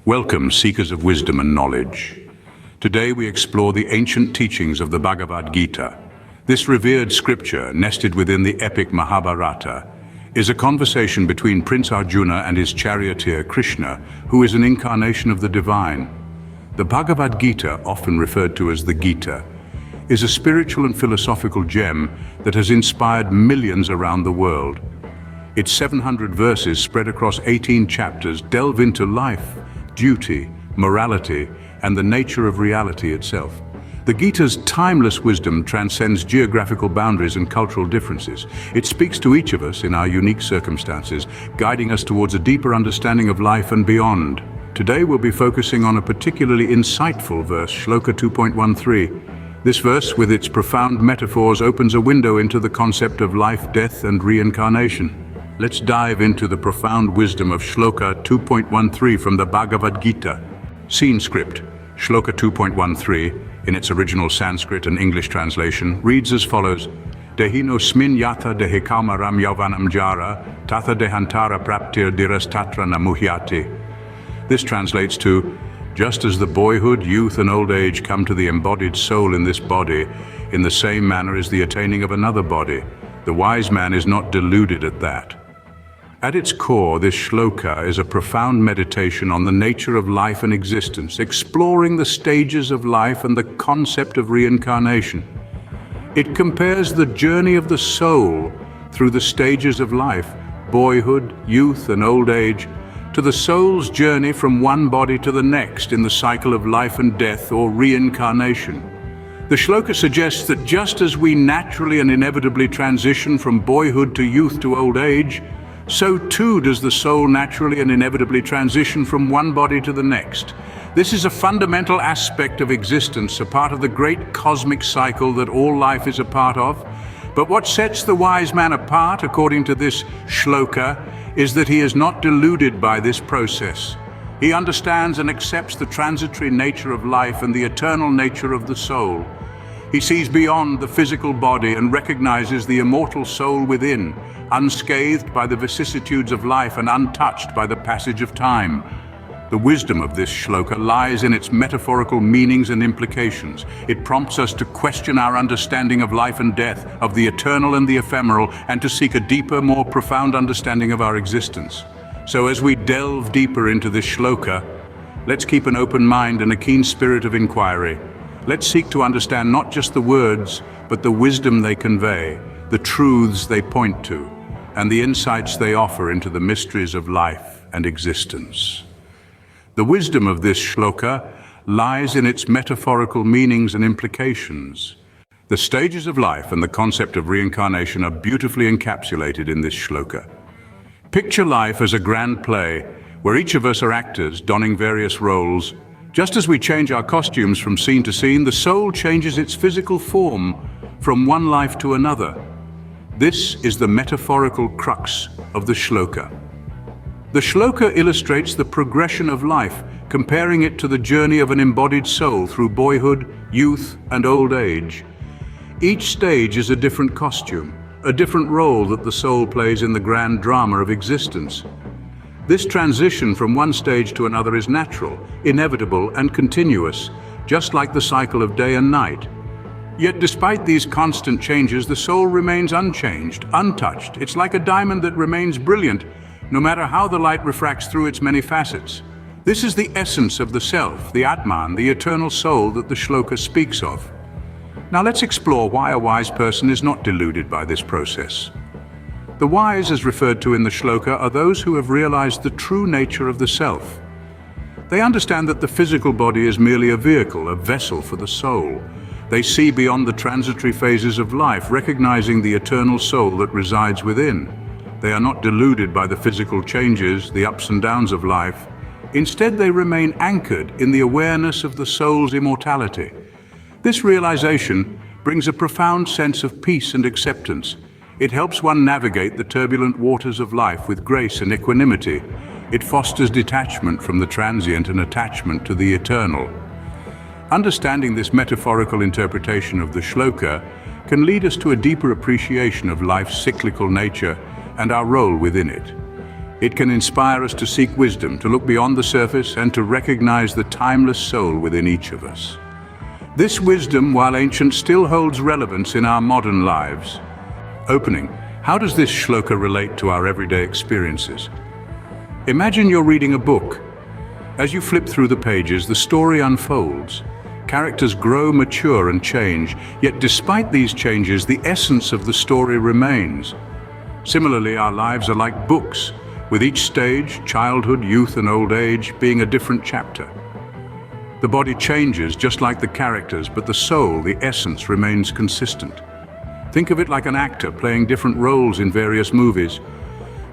Welcome, seekers of wisdom and knowledge. Today we explore the ancient teachings of the Bhagavad Gita. This revered scripture, nested within the epic Mahabharata, is a conversation between Prince Arjuna and his charioteer Krishna, who is an incarnation of the divine. The Bhagavad Gita, often referred to as the Gita, is a spiritual and philosophical gem that has inspired millions around the world. Its 700 verses spread across 18 chapters delve into life, duty, morality, and the nature of reality itself. The Gita's timeless wisdom transcends geographical boundaries and cultural differences. It speaks to each of us in our unique circumstances, guiding us towards a deeper understanding of life and beyond. Today we'll be focusing on a particularly insightful verse, Shloka 2.13. This verse, with its profound metaphors, opens a window into the concept of life, death, and reincarnation. Let's dive into the profound wisdom of Shloka 2.13 from the Bhagavad Gita. Scene script. Shloka 2.13, in its original Sanskrit and English translation, reads as follows: Dehino smin yatha dehikamaram yavanam jara, tatha dehantara praptir dirastatra namuhyati. This translates to, just as the boyhood, youth, and old age come to the embodied soul in this body, in the same manner is the attaining of another body. The wise man is not deluded at that. At its core, this shloka is a profound meditation on the nature of life and existence, exploring the stages of life and the concept of reincarnation. It compares the journey of the soul through the stages of life, boyhood, youth, and old age, to the soul's journey from one body to the next in the cycle of life and death, or reincarnation. The shloka suggests that just as we naturally and inevitably transition from boyhood to youth to old age, so too does the soul naturally and inevitably transition from one body to the next. This is a fundamental aspect of existence, a part of the great cosmic cycle that all life is a part of. But what sets the wise man apart, according to this shloka, is that he is not deluded by this process. He understands and accepts the transitory nature of life and the eternal nature of the soul. He sees beyond the physical body and recognizes the immortal soul within, unscathed by the vicissitudes of life and untouched by the passage of time. The wisdom of this shloka lies in its metaphorical meanings and implications. It prompts us to question our understanding of life and death, of the eternal and the ephemeral, and to seek a deeper, more profound understanding of our existence. So as we delve deeper into this shloka, let's keep an open mind and a keen spirit of inquiry. Let's seek to understand not just the words, but the wisdom they convey, the truths they point to, and the insights they offer into the mysteries of life and existence. The wisdom of this shloka lies in its metaphorical meanings and implications. The stages of life and the concept of reincarnation are beautifully encapsulated in this shloka. Picture life as a grand play, where each of us are actors donning various roles. Just as we change our costumes from scene to scene, the soul changes its physical form from one life to another. This is the metaphorical crux of the shloka. The shloka illustrates the progression of life, comparing it to the journey of an embodied soul through boyhood, youth, and old age. Each stage is a different costume, a different role that the soul plays in the grand drama of existence. This transition from one stage to another is natural, inevitable, and continuous, just like the cycle of day and night. Yet despite these constant changes, the soul remains unchanged, untouched. It's like a diamond that remains brilliant, no matter how the light refracts through its many facets. This is the essence of the self, the Atman, the eternal soul that the shloka speaks of. Now let's explore why a wise person is not deluded by this process. The wise, as referred to in the shloka, are those who have realized the true nature of the self. They understand that the physical body is merely a vehicle, a vessel for the soul. They see beyond the transitory phases of life, recognizing the eternal soul that resides within. They are not deluded by the physical changes, the ups and downs of life. Instead, they remain anchored in the awareness of the soul's immortality. This realization brings a profound sense of peace and acceptance. It helps one navigate the turbulent waters of life with grace and equanimity. It fosters detachment from the transient and attachment to the eternal. Understanding this metaphorical interpretation of the shloka can lead us to a deeper appreciation of life's cyclical nature and our role within it. It can inspire us to seek wisdom, to look beyond the surface, and to recognize the timeless soul within each of us. This wisdom, while ancient, still holds relevance in our modern lives. Opening, how does this shloka relate to our everyday experiences? Imagine you're reading a book. As you flip through the pages, the story unfolds. Characters grow, mature, and change, yet despite these changes, the essence of the story remains. Similarly, our lives are like books, with each stage, childhood, youth, and old age, being a different chapter. The body changes just like the characters, but the soul, the essence, remains consistent. Think of it like an actor playing different roles in various movies.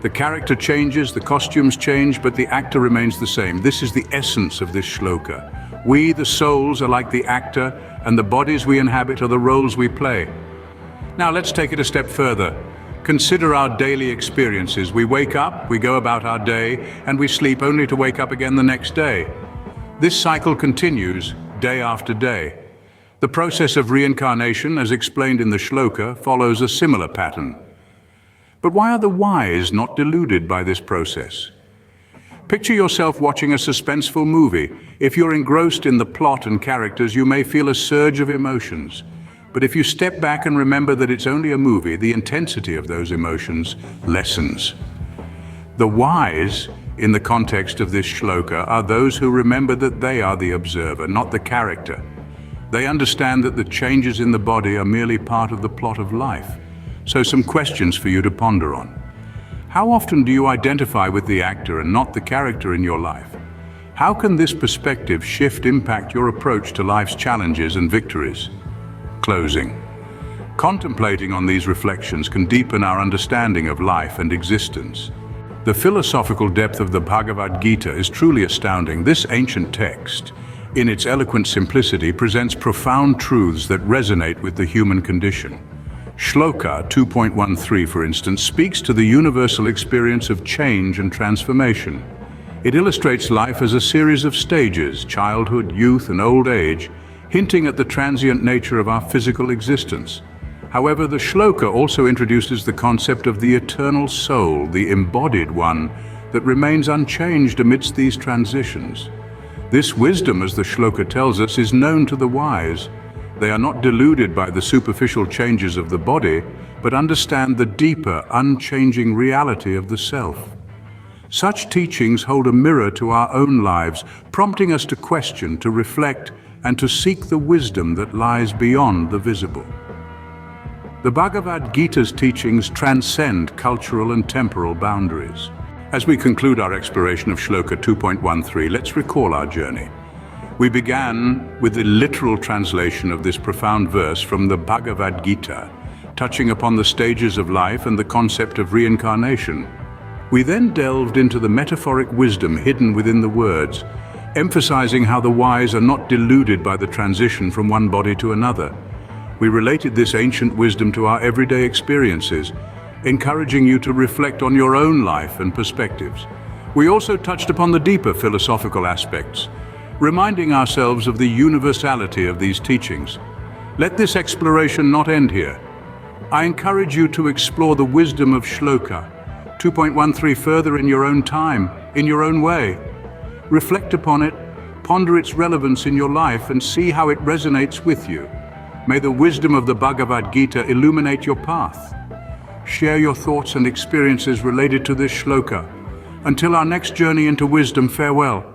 The character changes, the costumes change, but the actor remains the same. This is the essence of this shloka. We, the souls, are like the actor, and the bodies we inhabit are the roles we play. Now let's take it a step further. Consider our daily experiences. We wake up, we go about our day, and we sleep only to wake up again the next day. This cycle continues day after day. The process of reincarnation, as explained in the shloka, follows a similar pattern. But why are the wise not deluded by this process? Picture yourself watching a suspenseful movie. If you're engrossed in the plot and characters, you may feel a surge of emotions. But if you step back and remember that it's only a movie, the intensity of those emotions lessens. The wise, in the context of this shloka, are those who remember that they are the observer, not the character. They understand that the changes in the body are merely part of the plot of life. So some questions for you to ponder on. How often do you identify with the actor and not the character in your life? How can this perspective shift impact your approach to life's challenges and victories? Closing. Contemplating on these reflections can deepen our understanding of life and existence. The philosophical depth of the Bhagavad Gita is truly astounding. This ancient text, in its eloquent simplicity, presents profound truths that resonate with the human condition. Shloka 2.13, for instance, speaks to the universal experience of change and transformation. It illustrates life as a series of stages, childhood, youth, and old age, hinting at the transient nature of our physical existence. However, the shloka also introduces the concept of the eternal soul, the embodied one, that remains unchanged amidst these transitions. This wisdom, as the shloka tells us, is known to the wise. They are not deluded by the superficial changes of the body, but understand the deeper, unchanging reality of the self. Such teachings hold a mirror to our own lives, prompting us to question, to reflect, and to seek the wisdom that lies beyond the visible. The Bhagavad Gita's teachings transcend cultural and temporal boundaries. As we conclude our exploration of Shloka 2.13, let's recall our journey. We began with the literal translation of this profound verse from the Bhagavad Gita, touching upon the stages of life and the concept of reincarnation. We then delved into the metaphoric wisdom hidden within the words, emphasizing how the wise are not deluded by the transition from one body to another. We related this ancient wisdom to our everyday experiences, encouraging you to reflect on your own life and perspectives. We also touched upon the deeper philosophical aspects, reminding ourselves of the universality of these teachings. Let this exploration not end here. I encourage you to explore the wisdom of Shloka 2.13 further in your own time, in your own way. Reflect upon it, ponder its relevance in your life, and see how it resonates with you. May the wisdom of the Bhagavad Gita illuminate your path. Share your thoughts and experiences related to this shloka. Until our next journey into wisdom, farewell.